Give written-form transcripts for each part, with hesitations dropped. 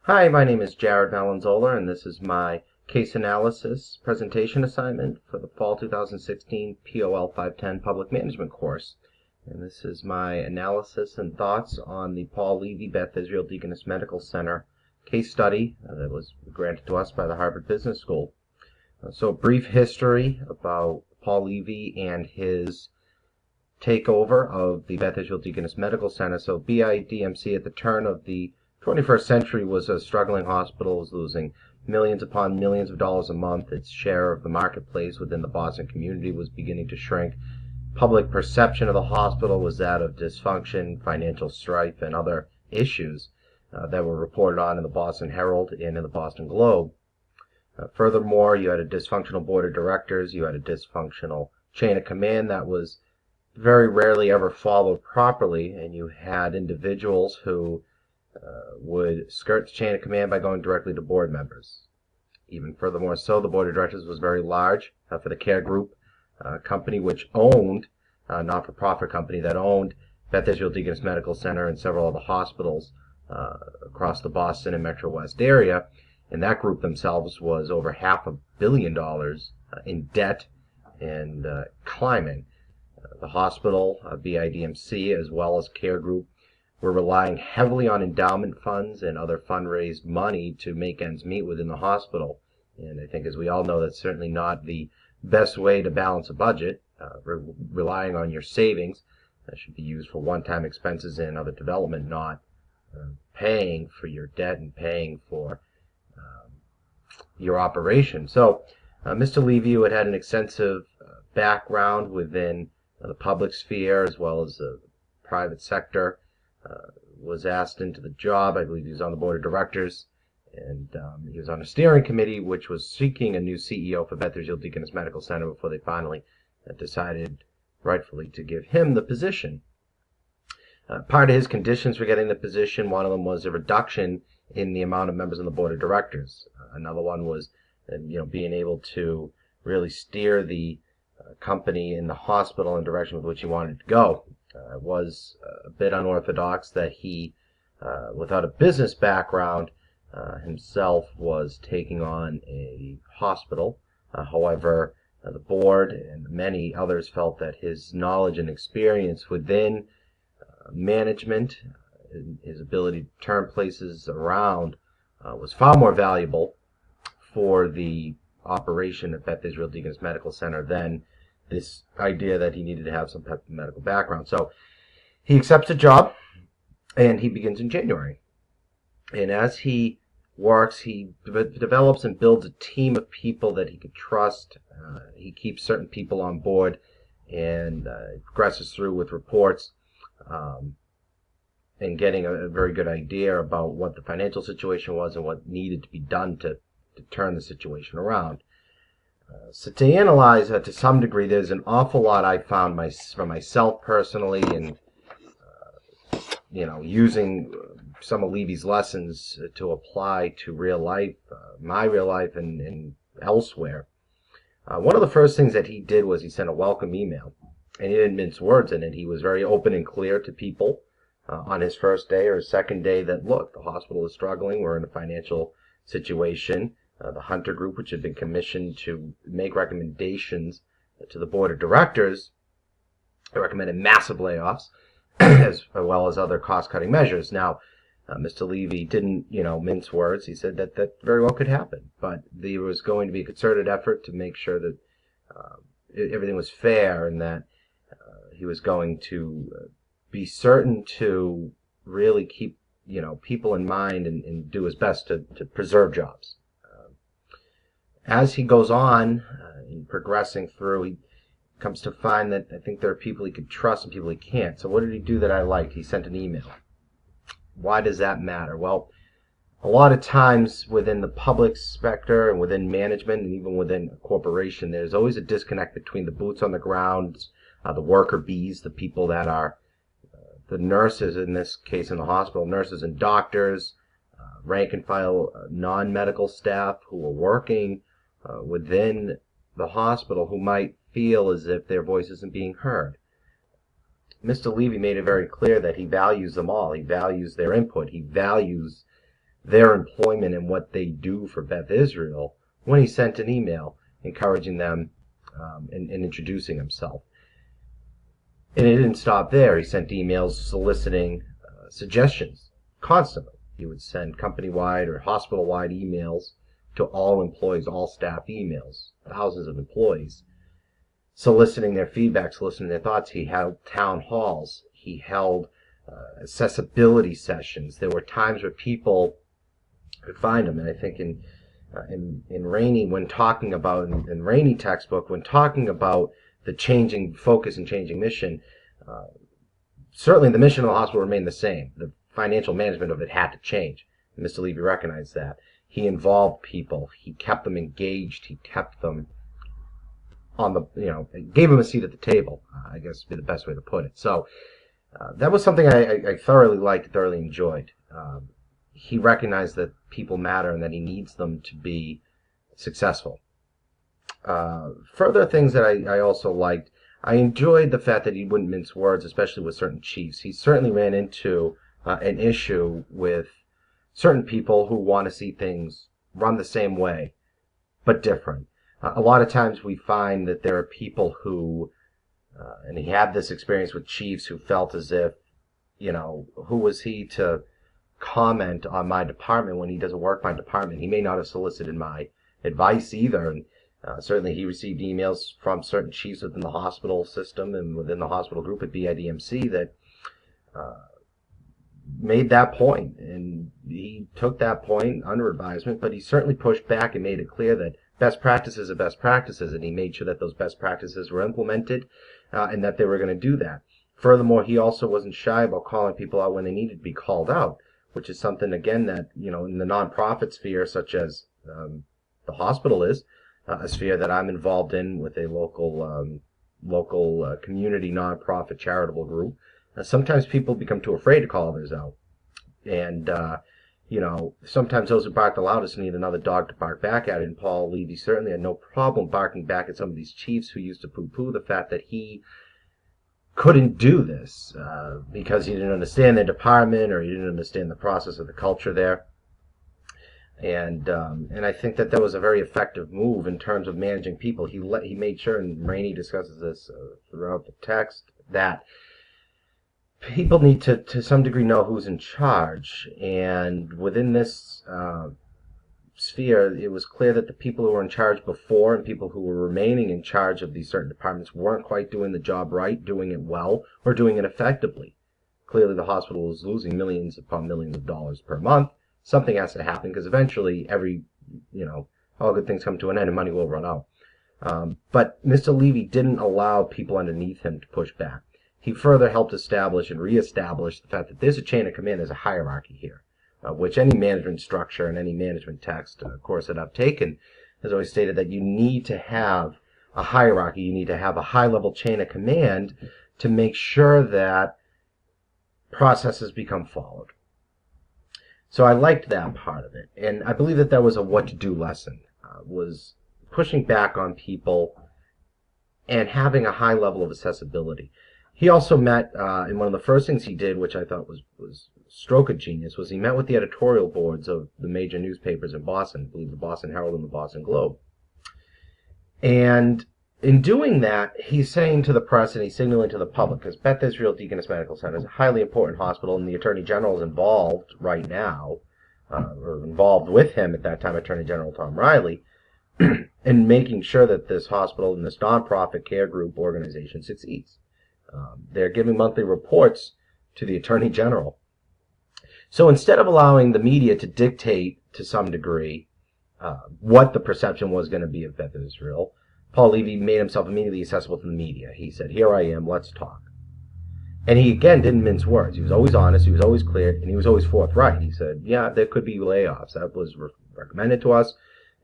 Hi, my name is Jared Valenzola, and this is my case analysis presentation assignment for the Fall 2016 POL 510 Public Management course. And this is my analysis and thoughts on the Paul Levy Beth Israel Deaconess Medical Center case study that was granted to us by the Harvard Business School. So a brief history about Paul Levy and his takeover of the Beth Israel Deaconess Medical Center. So BIDMC at the turn of the 21st century was a struggling hospital, was losing millions upon millions of dollars a month. Its share of the marketplace within the Boston community was beginning to shrink. Public perception of the hospital was that of dysfunction, financial strife, and other issues that were reported on in the Boston Herald and in the Boston Globe. Furthermore, you had a dysfunctional board of directors, you had a dysfunctional chain of command that was very rarely ever followed properly, and you had individuals who would skirt the chain of command by going directly to board members. Even furthermore so, the board of directors was very large for the Care Group company, which owned, not-for-profit company that owned Beth Israel Deaconess Medical Center and several other hospitals across the Boston and Metro West area. And that group themselves was over $500 million in debt and climbing. The hospital, BIDMC, as well as Care Group, were relying heavily on endowment funds and other fundraised money to make ends meet within the hospital. And I think, as we all know, that's certainly not the best way to balance a budget. Relying on your savings that should be used for one-time expenses and other development, not paying for your debt and paying for your operation. So Mr. Levy, who had an extensive background within the public sphere as well as the private sector, was asked into the job. I believe he was on the board of directors, and he was on a steering committee which was seeking a new CEO for Beth Israel Deaconess Medical Center before they finally decided rightfully to give him the position. Part of his conditions for getting the position, one of them was a reduction in the amount of members on the board of directors. Another one was being able to really steer the company in the hospital in the direction with which he wanted to go. It was a bit unorthodox that he, without a business background, himself was taking on a hospital. However, the board and many others felt that his knowledge and experience within management, his ability to turn places around, was far more valuable for the operation of Beth Israel Deaconess Medical Center than this idea that he needed to have some type of medical background. So he accepts a job, and he begins in January. And as he works, he develops and builds a team of people that he could trust. He keeps certain people on board and progresses through with reports and getting a very good idea about what the financial situation was and what needed to be done to turn the situation around. So to analyze to some degree, there's an awful lot I found for myself personally, and using some of Levy's lessons to apply to real life, my real life, and elsewhere. One of the first things that he did was he sent a welcome email, and he didn't mince words in it. He was very open and clear to people on his first day or his second day that, look, the hospital is struggling, we're in a financial situation. The Hunter Group, which had been commissioned to make recommendations to the board of directors, recommended massive layoffs as well as other cost-cutting measures. Now, Mr. Levy didn't, mince words. He said that very well could happen, but there was going to be a concerted effort to make sure that everything was fair, and that he was going to be certain to really keep, people in mind and do his best to preserve jobs. As he goes on in progressing through, he comes to find that I think there are people he could trust and people he can't. So what did he do that I liked? He sent an email. Why does that matter? Well, a lot of times within the public sector and within management and even within a corporation, there's always a disconnect between the boots on the ground, the worker bees, the people that are the nurses, in this case in the hospital, nurses and doctors, rank and file non-medical staff who are working within the hospital, who might feel as if their voice isn't being heard. Mr. Levy made it very clear that he values them all. He values their input. He values their employment and what they do for Beth Israel when he sent an email encouraging them and introducing himself. And it didn't stop there. He sent emails soliciting suggestions constantly. He would send company-wide or hospital-wide emails to all employees, all staff emails, thousands of employees, soliciting their feedback, soliciting their thoughts. He held town halls. He held accessibility sessions. There were times where people could find him, and I think in Rainey, when talking about in Rainey textbook, when talking about the changing focus and changing mission, certainly the mission of the hospital remained the same. The financial management of it had to change. And Mr. Levy recognized that. He involved people. He kept them engaged. He kept them on the, gave them a seat at the table, I guess would be the best way to put it. So that was something I thoroughly liked, thoroughly enjoyed. He recognized that people matter and that he needs them to be successful. Further things that I also liked, I enjoyed the fact that he wouldn't mince words, especially with certain chiefs. He certainly ran into an issue with certain people who want to see things run the same way, but different. A lot of times we find that there are people who, and he had this experience with chiefs who felt as if, who was he to comment on my department when he doesn't work my department? He may not have solicited my advice either. And certainly he received emails from certain chiefs within the hospital system and within the hospital group at BIDMC that made that point. And he took that point under advisement, but he certainly pushed back and made it clear that best practices are best practices, and he made sure that those best practices were implemented and that they were going to do that. Furthermore, he also wasn't shy about calling people out when they needed to be called out, which is something, again, that, in the nonprofit sphere, such as the hospital is, a sphere that I'm involved in with a local community nonprofit charitable group. Sometimes people become too afraid to call others out. And, sometimes those who bark the loudest need another dog to bark back at it. And Paul Levy certainly had no problem barking back at some of these chiefs who used to poo-poo the fact that he couldn't do this because he didn't understand their department or he didn't understand the process of the culture there. And I think that was a very effective move in terms of managing people. He made sure, and Rainey discusses this throughout the text, that people need to some degree know who's in charge. And within this sphere, it was clear that the people who were in charge before and people who were remaining in charge of these certain departments weren't quite doing the job right, doing it well, or doing it effectively. Clearly the hospital was losing millions upon millions of dollars per month. Something has to happen because eventually all good things come to an end and money will run out. But Mr. Levy didn't allow people underneath him to push back. He further helped establish and reestablish the fact that there's a chain of command, there's a hierarchy here, which any management structure and any management text course that I've taken has always stated that you need to have a hierarchy, you need to have a high-level chain of command to make sure that processes become followed. So I liked that part of it, and I believe that was a what-to-do lesson, was pushing back on people and having a high level of accessibility. He also met, and one of the first things he did, which I thought was stroke of genius, was he met with the editorial boards of the major newspapers in Boston, I believe the Boston Herald and the Boston Globe. And in doing that, he's saying to the press and he's signaling to the public, because Beth Israel Deaconess Medical Center is a highly important hospital, and the Attorney General is involved right now, or involved with him at that time, Attorney General Tom Riley, in making sure that this hospital and this nonprofit care group organization succeeds. They're giving monthly reports to the Attorney General. So instead of allowing the media to dictate to some degree what the perception was going to be of Beth Israel, Paul Levy made himself immediately accessible to the media. He said, "Here I am, let's talk." And he, again, didn't mince words. He was always honest, he was always clear, and he was always forthright. He said, yeah, there could be layoffs. That was recommended to us,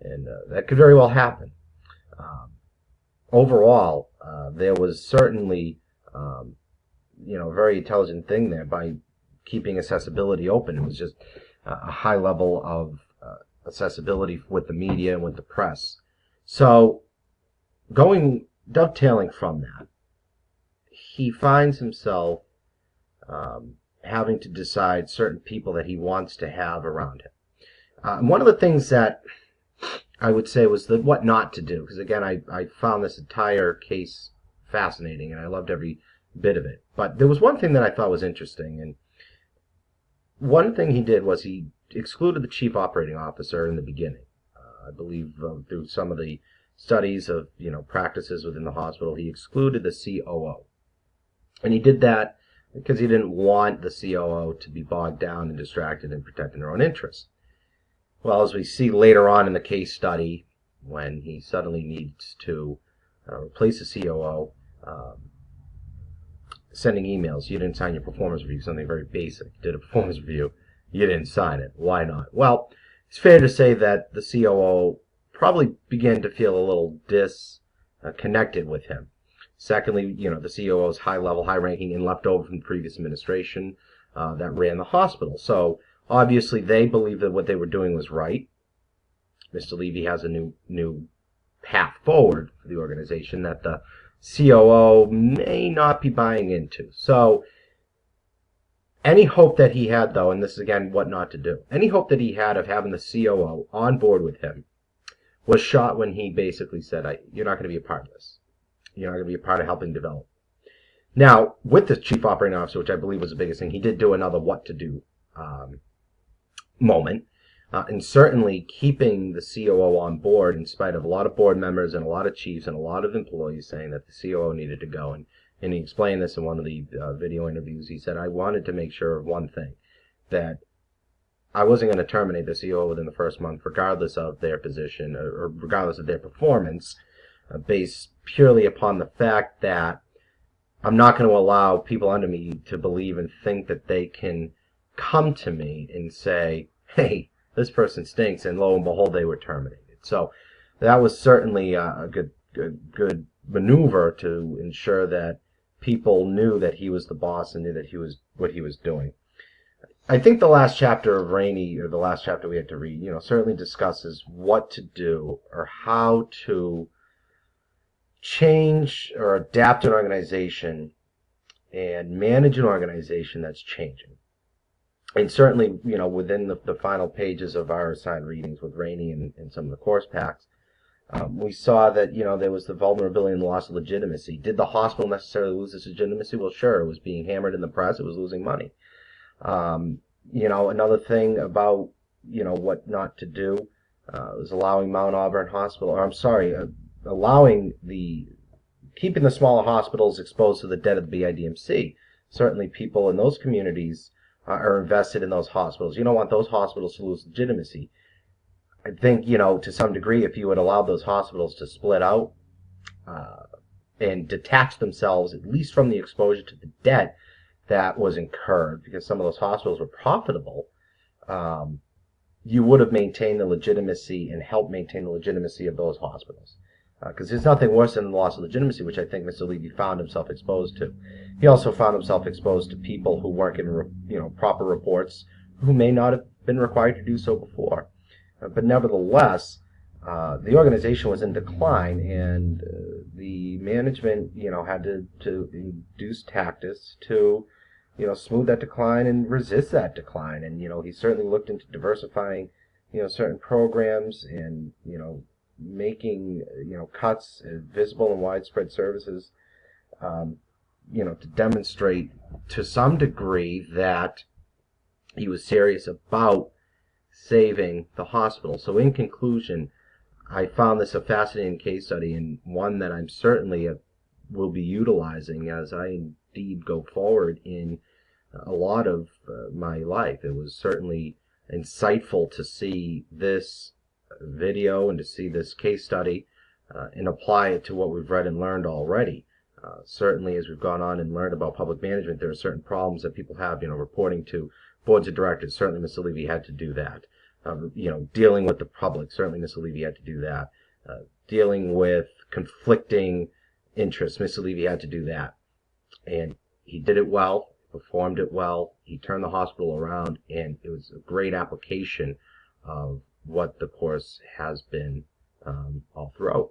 and that could very well happen. Overall, there was certainly, a very intelligent thing there by keeping accessibility open. It was just a high level of accessibility with the media and with the press. So, dovetailing from that, he finds himself having to decide certain people that he wants to have around him. One of the things that I would say was what not to do, because again, I found this entire case fascinating, and I loved every bit of it. But there was one thing that I thought was interesting, and one thing he did was he excluded the chief operating officer in the beginning. I believe through some of the studies of practices within the hospital, he excluded the COO, and he did that because he didn't want the COO to be bogged down and distracted in protecting their own interests. Well, as we see later on in the case study, when he suddenly needs to replace the COO, sending emails, you didn't sign your performance review, something very basic. You did a performance review, you didn't sign it. Why not? Well, it's fair to say that the COO probably began to feel a little disconnected with him. Secondly, the COO's high-level, high-ranking, and left over from the previous administration that ran the hospital. So obviously, they believed that what they were doing was right. Mr. Levy has a new path forward for the organization that the COO may not be buying into. So any hope that he had, though, and this is again what not to do, any hope that he had of having the COO on board with him was shot when he basically said, you're not going to be a part of this. You're not going to be a part of helping develop. Now, with the chief operating officer, which I believe was the biggest thing, he did do another what to do moment. And certainly keeping the COO on board in spite of a lot of board members and a lot of chiefs and a lot of employees saying that the COO needed to go. And he explained this in one of the video interviews. He said, I wanted to make sure of one thing, that I wasn't going to terminate the COO within the first month, regardless of their position or regardless of their performance, based purely upon the fact that I'm not going to allow people under me to believe and think that they can come to me and say, hey, this person stinks, and lo and behold, they were terminated. So that was certainly a good maneuver to ensure that people knew that he was the boss and knew that he was what he was doing. I think the last chapter of Rainey, or the last chapter we had to read, certainly discusses what to do or how to change or adapt an organization and manage an organization that's changing. And certainly, within the final pages of our assigned readings with Rainey and some of the course packs, we saw that, there was the vulnerability and the loss of legitimacy. Did the hospital necessarily lose its legitimacy? Well, sure. It was being hammered in the press. It was losing money. Another thing about, what not to do was allowing Mount Auburn Hospital, keeping the smaller hospitals exposed to the debt of the BIDMC. Certainly people in those communities are invested in those hospitals. You don't want those hospitals to lose legitimacy. I think, to some degree, if you had allowed those hospitals to split out and detach themselves, at least from the exposure to the debt that was incurred, because some of those hospitals were profitable, you would have maintained the legitimacy and helped maintain the legitimacy of those hospitals. Because there's nothing worse than the loss of legitimacy, which I think Mr. Levy found himself exposed to. He also found himself exposed to people who weren't getting, proper reports, who may not have been required to do so before. But nevertheless, the organization was in decline, and the management, had to induce tactics to, smooth that decline and resist that decline. And, he certainly looked into diversifying, certain programs and, making cuts, visible and widespread services, to demonstrate to some degree that he was serious about saving the hospital. So in conclusion, I found this a fascinating case study, and one that I'm certainly will be utilizing as I indeed go forward in a lot of my life. It was certainly insightful to see this video and to see this case study and apply it to what we've read and learned already. Certainly, as we've gone on and learned about public management, there are certain problems that people have, reporting to boards of directors. Certainly, Mr. Levy had to do that. Dealing with the public. Certainly, Mr. Levy had to do that. Dealing with conflicting interests. Mr. Levy had to do that. And he did it well, performed it well. He turned the hospital around, and it was a great application of what the course has been all throughout.